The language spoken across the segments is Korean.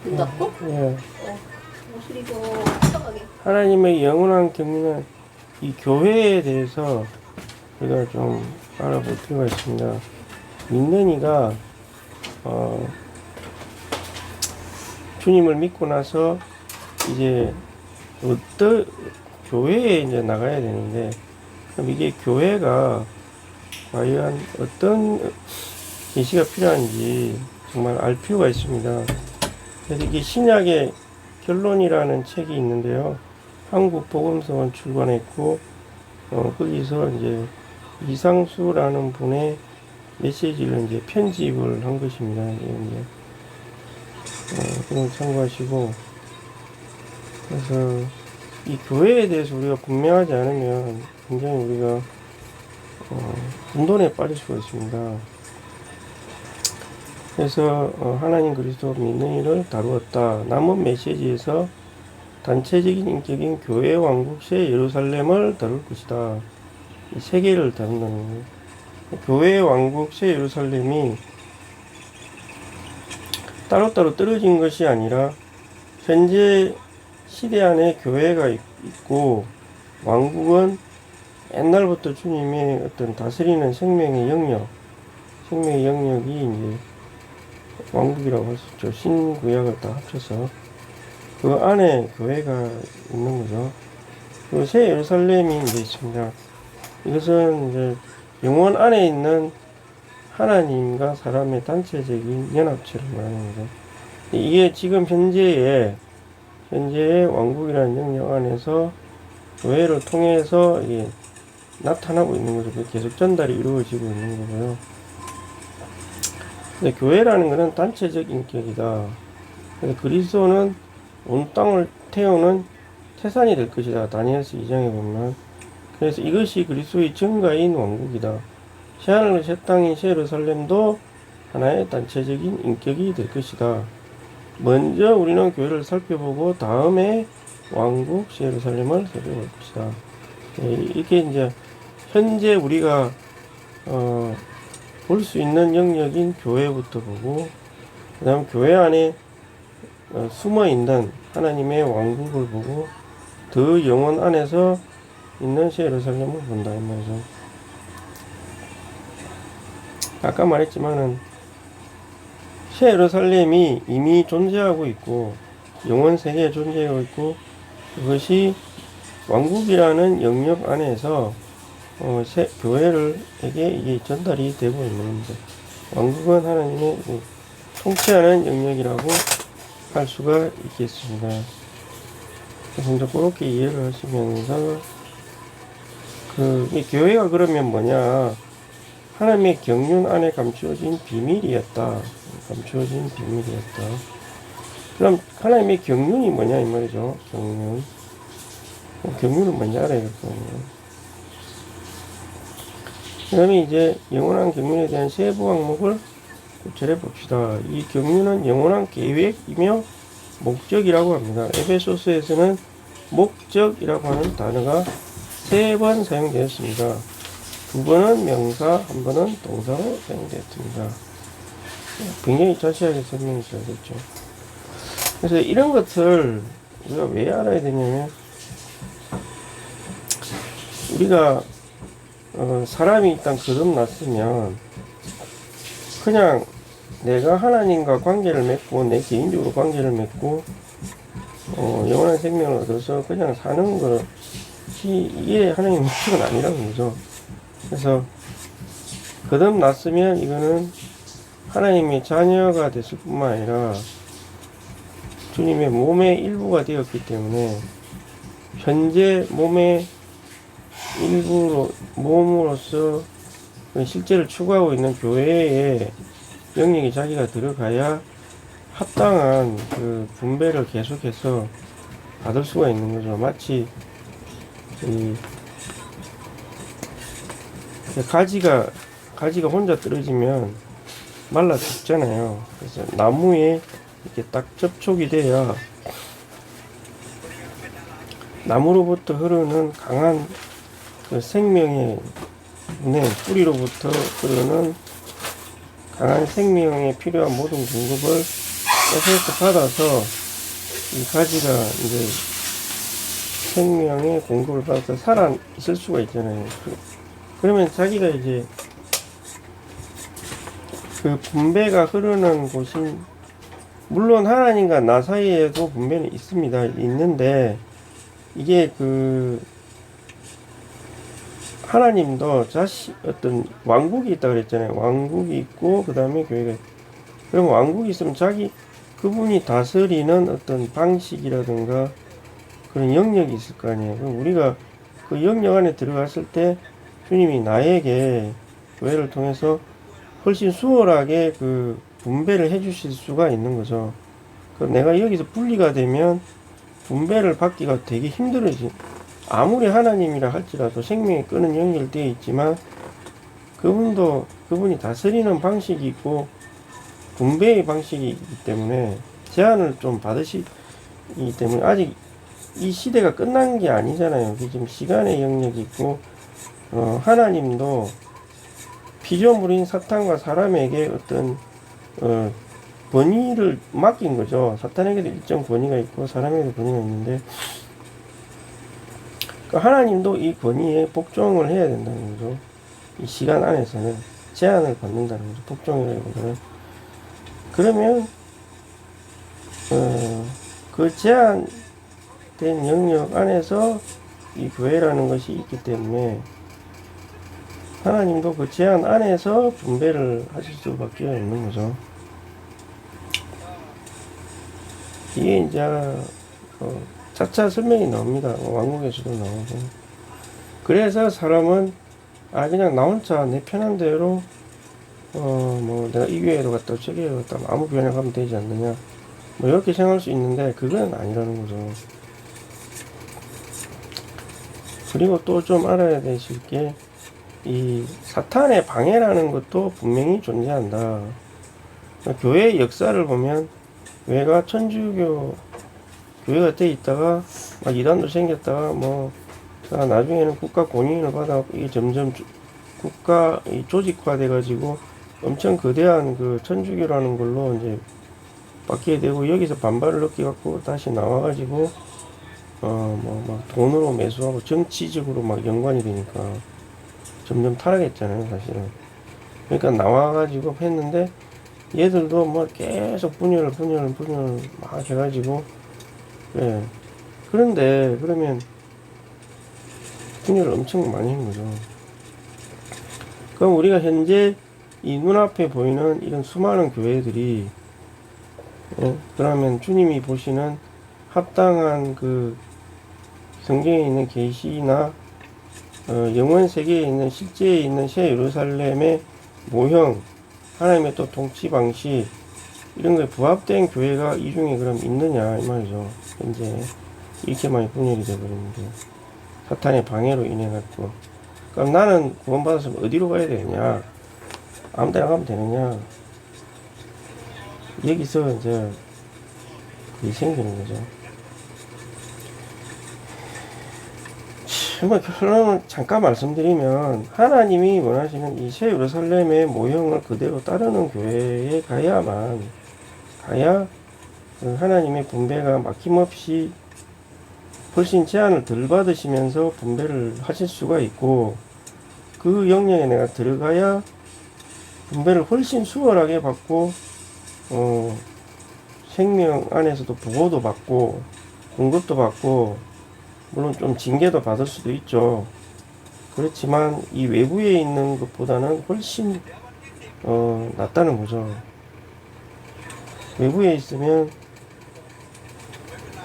문 닫고? 예. 그리고 깜깜하게. 하나님의 영원한 경륜은 이 교회에 대해서 우리가 좀 알아볼 필요가 있습니다. 믿는 이가 주님을 믿고 나서 이제 어떤 교회에 이제 나가야 되는데, 그럼 이게 교회가 과연 어떤 계시가 필요한지 정말 알 필요가 있습니다. 그래서 이게 신약의 결론이라는 책이 있는데요. 한국 복음서원 출간했고, 거기서 이제 이상수라는 분의 메시지를 이제 편집을 한 것입니다. 이제 그걸 참고하시고, 그래서 이 교회에 대해서 우리가 분명하지 않으면 굉장히 우리가 혼돈에 빠질 수가 있습니다. 그래서 하나님 그리스도 믿는 이를 다루었다. 남은 메시지에서 단체적인 인격인 교회 왕국시의 예루살렘을 다룰 것이다. 이 세 개를 다룬다는 거예요. 교회 왕국시의 예루살렘이 따로따로 떨어진 것이 아니라 현재 시대 안에 교회가 있고, 왕국은 옛날부터 주님의 어떤 다스리는 생명의 영역이 이제 왕국이라고 할 수 있죠. 신구약을 다 합쳐서 그 안에 교회가 있는 거죠. 그 새 예루살렘이 이제 있습니다. 이것은 이제 영혼 안에 있는 하나님과 사람의 단체적인 연합체를 말하는 거죠. 이게 지금 현재의 왕국이라는 영역 안에서 교회를 통해서 이게 나타나고 있는 거죠. 계속 전달이 이루어지고 있는 거고요. 근데 교회라는 것은 단체적 인격이다. 그래서 그리스도는 온 땅을 태우는 태산이 될 것이다. 다니엘서 2장에 보면. 그래서 이것이 그리스도의 증거인 왕국이다. 새하늘과 새 땅인 새 예루살렘도 하나의 단체적인 인격이 될 것이다. 먼저 우리는 교회를 살펴보고 다음에 왕국 새 예루살렘을 살펴볼 것이다. 이게 이제 현재 우리가 볼 수 있는 영역인 교회부터 보고, 그 다음 교회 안에 숨어 있는 하나님의 왕국을 보고, 더 영혼 안에서 있는 새 예루살렘을 본다 이 말이죠. 아까 말했지만은 새 예루살렘이 이미 존재하고 있고 영원 세계에 존재하고 있고, 그것이 왕국이라는 영역 안에서 새 교회를에게 이게 전달이 되고 있는 겁니다. 왕국은 하나님의 통치하는 영역이라고 할 수가 있겠습니다. 먼저 그렇게 이해를 하시면서 이 교회가 그러면 뭐냐? 하나님의 경륜 안에 감추어진 비밀이었다. 그럼 하나님의 경륜이 뭐냐 이 말이죠. 경륜은 뭔지 알아야겠거든요. 그 다음에 이제 영원한 경륜에 대한 세부 항목을 구체해 봅시다. 이 경륜은 영원한 계획이며 목적이라고 합니다. 에베소서에서는 목적이라고 하는 단어가 3번 사용되었습니다. 2번은 명사, 1번은 동사로 사용되었습니다. 굉장히 자세하게 설명해 줘야겠죠. 그래서 이런 것을 우리가 왜 알아야 되냐면, 우리가 사람이 일단 거듭났으면 그냥 내가 하나님과 관계를 맺고 내 개인적으로 관계를 맺고 영원한 생명을 얻어서 그냥 사는 것이 이게 하나님의 목적은 아니라는 거죠. 그래서 거듭났으면 이거는 하나님의 자녀가 됐을 뿐만 아니라 주님의 몸의 일부가 되었기 때문에 현재 몸의 몸으로서 실제를 추구하고 있는 교회의 영역에 자기가 들어가야 합당한 그 분배를 계속해서 받을 수가 있는 거죠. 마치 가지가 혼자 떨어지면 말라 죽잖아요. 그래서 나무에 이렇게 딱 접촉이 돼야 나무로부터 흐르는 강한 그 생명의 뿌리로부터 흐르는 강한 생명에 필요한 모든 공급을 SOS 받아서 이 가지가 이제 생명의 공급을 받아서 살아 있을 수가 있잖아요. 그러면 자기가 이제 그 분배가 흐르는 곳이, 물론 하나님과 나 사이에도 분배는 있습니다. 있는데 이게 그 하나님도 어떤 왕국이 있다 그랬잖아요. 왕국이 있고 그 다음에 교회가 있고. 그럼 왕국이 있으면 그분이 다스리는 어떤 방식이라든가 그런 영역이 있을 거 아니에요. 그럼 우리가 그 영역 안에 들어갔을 때 주님이 나에게 교회를 통해서 훨씬 수월하게 그 분배를 해 주실 수가 있는 거죠. 그럼 내가 여기서 분리가 되면 분배를 받기가 되게 힘들어지. 아무리 하나님이라 할지라도 생명에 끄는 연결되어 있지만 그분이 다스리는 방식이 있고 분배의 방식이 있기 때문에 제한을 좀 받으시기 때문에 아직 이 시대가 끝난 게 아니잖아요. 지금 시간의 영역이 있고 하나님도 피조물인 사탄과 사람에게 어떤 권위를 맡긴 거죠. 사탄에게도 일정 권위가 있고 사람에게도 권위가 있는데 하나님도 이 권위에 복종을 해야 된다는 거죠. 이 시간 안에서는 제한을 받는다는 거죠. 복종이라기보다는. 그러면 그 제한된 영역 안에서 이 교회라는 것이 있기 때문에 하나님도 그 제한 안에서 분배를 하실 수밖에 없는 거죠. 이게 이제 차차 설명이 나옵니다. 왕국에서도 나오고. 그래서 사람은 그냥 나 혼자 내 편한 대로 뭐 내가 이 교회로 갔다 저 교회로 갔다 아무 교회나 가면 되지 않느냐 뭐 이렇게 생각할 수 있는데 그건 아니라는 거죠. 그리고 또 좀 알아야 되실 게 이 사탄의 방해라는 것도 분명히 존재한다. 교회의 역사를 보면 교회가 천주교 교회가 돼 있다가 막 이단도 생겼다가 나중에는 국가 공인을 받아 이게 점점 국가 조직화돼 가지고 엄청 거대한 그 천주교라는 걸로 이제 받게 되고 여기서 반발을 느끼 갖고 다시 나와 가지고 막 돈으로 매수하고 정치적으로 막 연관이 되니까 점점 타락했잖아요, 사실은. 그러니까 나와 가지고 했는데 얘들도 뭐 계속 분열을 막 해가지고 예. 그런데 그러면 분열을 엄청 많이 한 거죠. 그럼 우리가 현재 이 눈앞에 보이는 이런 수많은 교회들이 그러면 주님이 보시는 합당한 그 성경에 있는 계시나 영원 세계에 있는 실제에 있는 새 예루살렘의 모형, 하나님의 또 통치 방식 이런 거에 부합된 교회가 이 중에 그럼 있느냐 이 말이죠. 현재 이렇게 많이 분열이 되어버리는데 사탄의 방해로 인해 갖고 그럼 나는 구원받았으면 어디로 가야 되느냐? 아무 데나 가면 되느냐? 여기서 이제 그게 생기는 거죠. 결론을 잠깐 말씀드리면 하나님이 원하시는 이 새 예루살렘의 모형을 그대로 따르는 교회에 가야 하나님의 분배가 막힘없이 훨씬 제한을 덜 받으시면서 분배를 하실 수가 있고 그 영역에 내가 들어가야 분배를 훨씬 수월하게 받고 생명 안에서도 보호도 받고 공급도 받고 물론 좀 징계도 받을 수도 있죠. 그렇지만 이 외부에 있는 것보다는 훨씬 낫다는 거죠. 외부에 있으면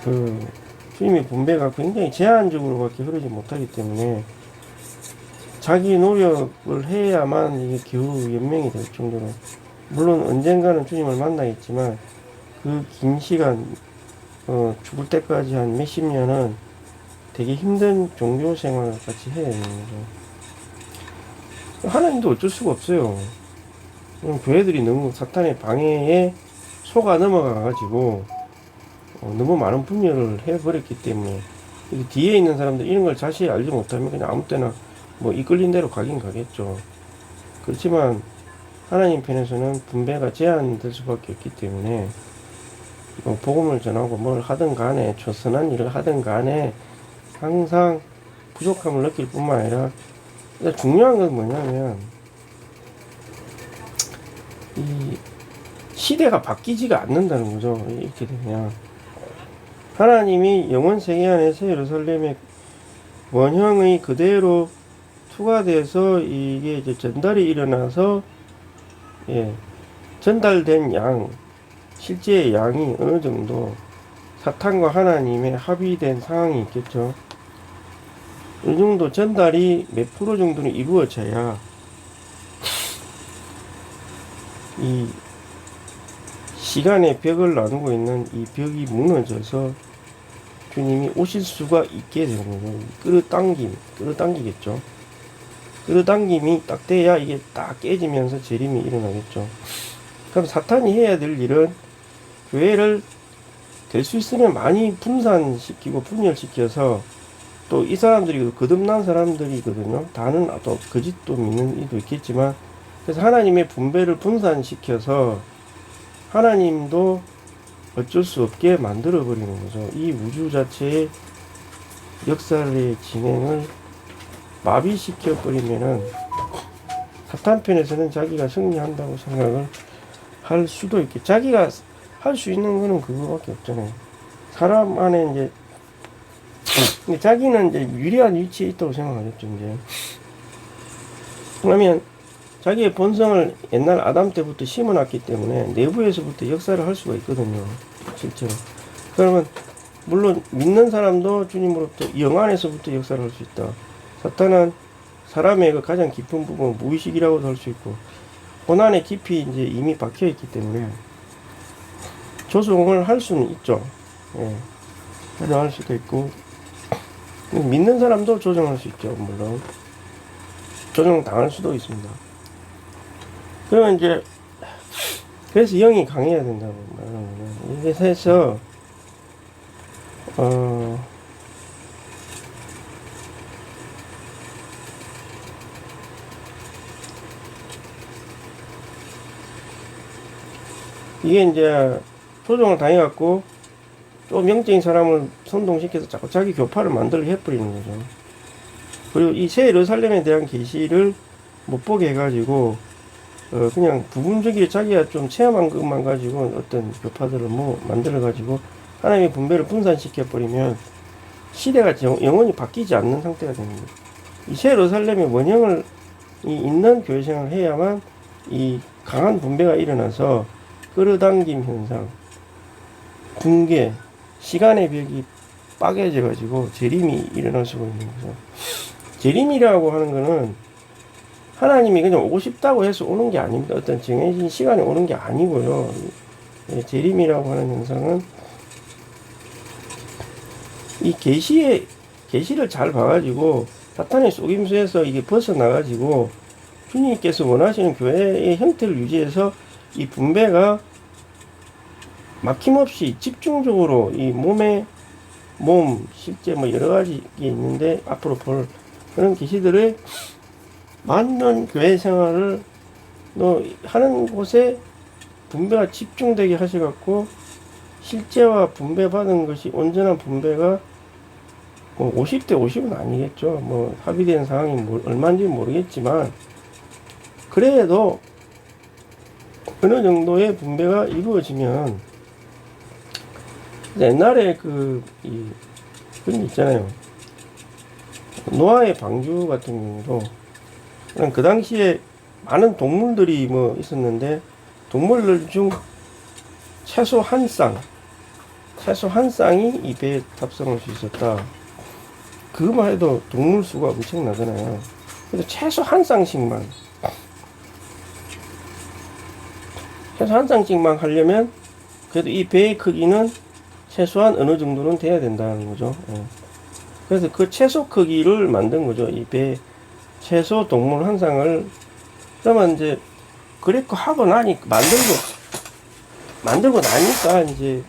그 주님의 분배가 굉장히 제한적으로밖에 흐르지 못하기 때문에 자기 노력을 해야만 이게 겨우 연명이 될 정도로 물론 언젠가는 주님을 만나겠지만 그 긴 시간 죽을 때까지 한 몇십 년은 되게 힘든 종교 생활을 같이 해야 되는 거죠. 하나님도 어쩔 수가 없어요. 교회들이 너무 사탄의 방해에 속아 넘어가가지고 너무 많은 분열을 해버렸기 때문에 뒤에 있는 사람들 이런 걸 자세히 알지 못하면 그냥 아무 때나 뭐 이끌린 대로 가긴 가겠죠. 그렇지만 하나님 편에서는 분배가 제한될 수밖에 없기 때문에 뭐 복음을 전하고 뭘 하든 간에 조선한 일을 하든 간에 항상 부족함을 느낄 뿐만 아니라 중요한 건 뭐냐면 이 시대가 바뀌지가 않는다는 거죠. 이렇게 되면 하나님이 영원 세계 안에서 예루살렘의 원형의 그대로 투과돼서 이게 이제 전달이 일어나서 전달된 양 실제의 양이 어느 정도 사탄과 하나님의 합의된 상황이 있겠죠. 어느 정도 전달이 몇 프로 정도는 이루어져야 이 시간의 벽을 나누고 있는 이 벽이 무너져서 주님이 오실 수가 있게 되는 거예요. 끌어당기겠죠. 끌어당김이 딱 돼야 이게 딱 깨지면서 재림이 일어나겠죠. 그럼 사탄이 해야 될 일은 교회를 될 수 있으면 많이 분산시키고 분열시켜서 또 이 사람들이 거듭난 사람들이거든요. 다는 또 거짓도 믿는 이도 있겠지만 그래서 하나님의 분배를 분산시켜서 하나님도 어쩔 수 없게 만들어 버리는 거죠. 이 우주 자체의 역사의 진행을 마비시켜 버리면은 사탄 편에서는 자기가 승리한다고 생각을 할 수도 있겠죠. 자기가 할 수 있는 거는 그거밖에 없잖아요. 사람 안에 이제 근데 자기는 이제 유리한 위치에 있다고 생각하겠죠. 이제 그러면 자기의 본성을 옛날 아담 때부터 심어놨기 때문에 내부에서부터 역사를 할 수가 있거든요. 실제로. 그러면 물론 믿는 사람도 주님으로부터 영 안에서부터 역사를 할 수 있다. 사탄은 사람의 그 가장 깊은 부분 무의식이라고도 할 수 있고 고난의 깊이 이제 이미 박혀 있기 때문에 조종을 할 수는 있죠. 조종할 수도 있고 믿는 사람도 조종할 수 있죠. 물론 조종 당할 수도 있습니다. 그러면 이제 그래서 영이 강해야 된다고 말하는 거예요. 이게 해서 이게 이제 조종을 당해갖고 좀 영적인 사람을 선동시켜서 자꾸 자기 교파를 만들게 해버리는 거죠. 그리고 이 새 예루살렘에 대한 계시를 못 보게 해가지고 그냥 부분적으로 자기가 좀 체험한 것만 가지고 어떤 교파들을 뭐 만들어가지고 하나님의 분배를 분산시켜버리면 시대가 영원히 바뀌지 않는 상태가 됩니다. 이 새 예루살렘의 원형을 있는 교회 생활을 해야만 이 강한 분배가 일어나서 끌어당김 현상, 붕괴, 시간의 벽이 빠개져가지고 재림이 일어날 수가 있는 거죠. 재림이라고 하는 거는 하나님이 그냥 오고 싶다고 해서 오는 게 아닙니다. 어떤 정해진 시간에 오는 게 아니고요. 재림이라고 하는 현상은 이 계시를 잘 봐가지고 사탄의 속임수에서 이게 벗어나가지고 주님께서 원하시는 교회의 형태를 유지해서 이 분배가 막힘없이 집중적으로 이 몸, 실제 뭐 여러 가지 게 있는데 앞으로 볼 그런 계시들의 맞는 교회 생활을 하는 곳에 분배가 집중되게 하셔갖고 실제와 분배받은 것이 온전한 분배가 뭐 50대 50은 아니겠죠. 뭐 합의된 상황이 얼마인지 모르겠지만 그래도 어느 정도의 분배가 이루어지면 옛날에 그런 있잖아요. 노아의 방주 같은 경우도 그 당시에 많은 동물들이 뭐 있었는데 동물들 중 최소 한 쌍이 이 배에 탑승할 수 있었다. 그것만 해도 동물 수가 엄청나잖아요. 그래서 최소 한 쌍씩만 하려면 그래도 이 배의 크기는 최소한 어느 정도는 돼야 된다는 거죠. 그래서 그 최소 크기를 만든 거죠. 이 배 최소 동물 한 쌍을. 그러면 이제 그랬고 하고 만들고 나니까 이제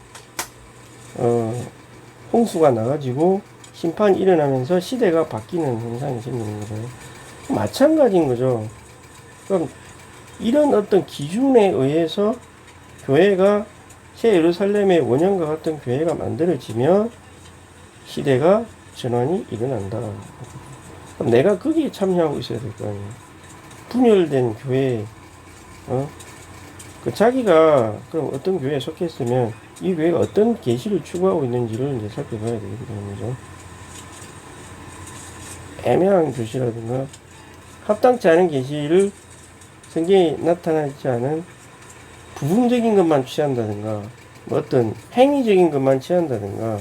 홍수가 나가지고 심판이 일어나면서 시대가 바뀌는 현상이 생기는 거예요. 마찬가지인 거죠. 그럼 이런 어떤 기준에 의해서 교회가 새 예루살렘의 원형과 같은 교회가 만들어지면 시대가 전환이 일어난다. 그럼 내가 거기에 참여하고 있어야 될 거 아니에요. 분열된 교회, 그 자기가 그럼 어떤 교회에 속했으면 이 교회가 어떤 계시를 추구하고 있는지를 이제 살펴봐야 되겠다는 거죠. 애매한 교시라든가 합당치 않은 계시를 성경에 나타나지 않은 부분적인 것만 취한다든가 뭐 어떤 행위적인 것만 취한다든가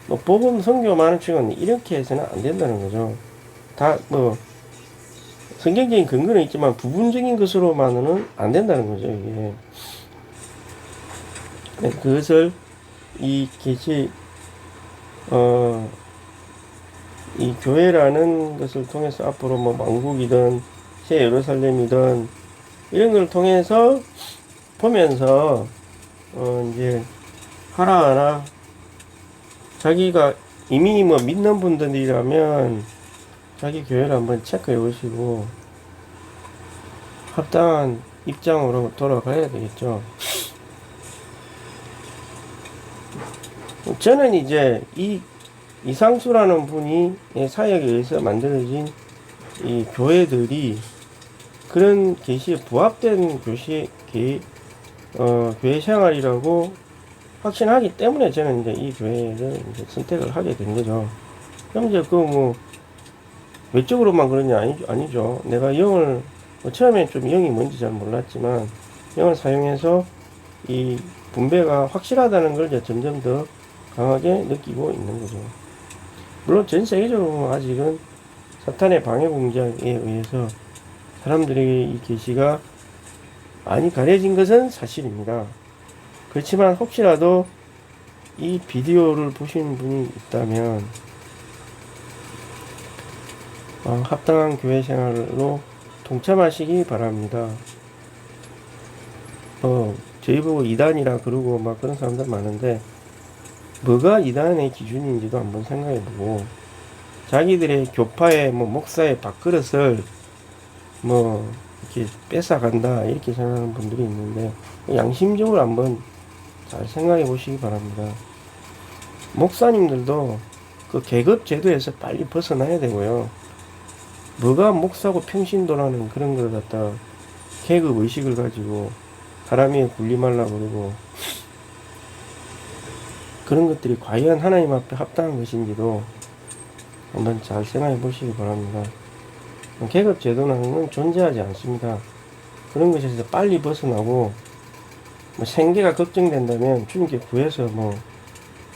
뭐 복음 선교 많은 측은 이렇게 해서는 안 된다는 거죠. 다 뭐 성경적인 근거는 있지만 부분적인 것으로만은 안 된다는 거죠. 이게 그것을 이 계시 이 교회라는 것을 통해서 앞으로 뭐 왕국이든 새 예루살렘이든 이런 걸 통해서 보면서 이제 하나하나 자기가 이미 뭐 믿는 분들이라면 자기 교회를 한번 체크해 보시고 합당한 입장으로 돌아가야 되겠죠. 저는 이제 이 이상수라는 분이 사역에 의해서 만들어진 이 교회들이 그런 계시에 부합된 교회 생활이라고 확신하기 때문에 저는 이제 이 교회를 이제 선택을 하게 된 거죠. 그럼 이제 뭐 외적으로만 그러냐 아니죠. 내가 영을 처음에 좀 영이 뭔지 잘 몰랐지만 영을 사용해서 이 분배가 확실하다는 걸 이제 점점 더 강하게 느끼고 있는 거죠. 물론 전 세계적으로 아직은 사탄의 방해 공작에 의해서 사람들에게 이 계시가 많이 가려진 것은 사실입니다. 그렇지만 혹시라도 이 비디오를 보시는 분이 있다면 합당한 교회 생활로 동참하시기 바랍니다. 저희 보고 이단이라 그러고 막 그런 사람들 많은데 뭐가 이단의 기준인지도 한번 생각해보고 자기들의 교파의 뭐 목사의 밥그릇을 뭐 이렇게 뺏어간다 이렇게 생각하는 분들이 있는데 양심적으로 한번 잘 생각해 보시기 바랍니다. 목사님들도 그 계급 제도에서 빨리 벗어나야 되고요. 뭐가 목사고 평신도라는 그런 걸 갖다 계급 의식을 가지고 사람 위에 군림하려고 그러고 그런 것들이 과연 하나님 앞에 합당한 것인지도 한번 잘 생각해 보시기 바랍니다. 계급 제도는 존재하지 않습니다. 그런 것에서 빨리 벗어나고 뭐 생계가 걱정된다면 주님께 구해서 뭐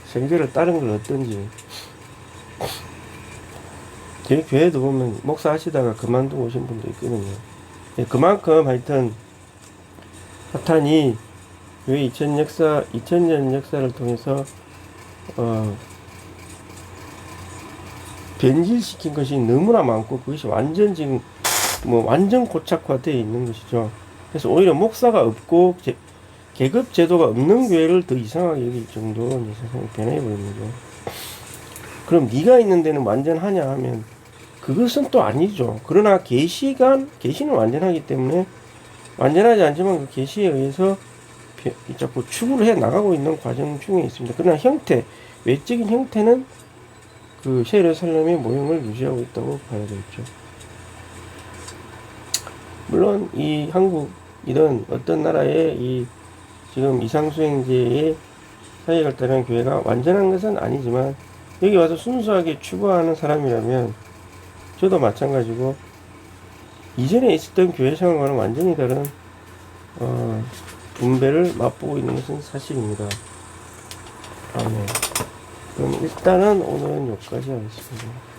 생계를 다른 걸 얻든지. 저희 교회도 보면 목사 하시다가 그만두고 오신 분도 있거든요. 그만큼 하여튼 사탄이 교회 2000년 역사를 통해서 변질시킨 것이 너무나 많고 그것이 완전 지금 완전 고착화되어 있는 것이죠. 그래서 오히려 목사가 없고 계급 제도가 없는 교회를 더 이상하게 여길 정도로 이제 세상이 변해버리는 거죠. 그럼 네가 있는 데는 완전하냐 하면 그것은 또 아니죠. 그러나 계시는 완전하기 때문에 완전하지 않지만 그 계시에 의해서 자꾸 추구를 해 나가고 있는 과정 중에 있습니다. 그러나 외적인 형태는 그 새 예루살렘의 모형을 유지하고 있다고 봐야 되겠죠. 물론 이 한국이든 어떤 나라의 이 지금 이상수행제의 사역을 따르는 교회가 완전한 것은 아니지만 여기 와서 순수하게 추구하는 사람이라면 저도 마찬가지고 이전에 있었던 교회 생활과는 완전히 다른 분배를 맛보고 있는 것은 사실입니다. 그럼 일단은 오늘은 여기까지 하겠습니다.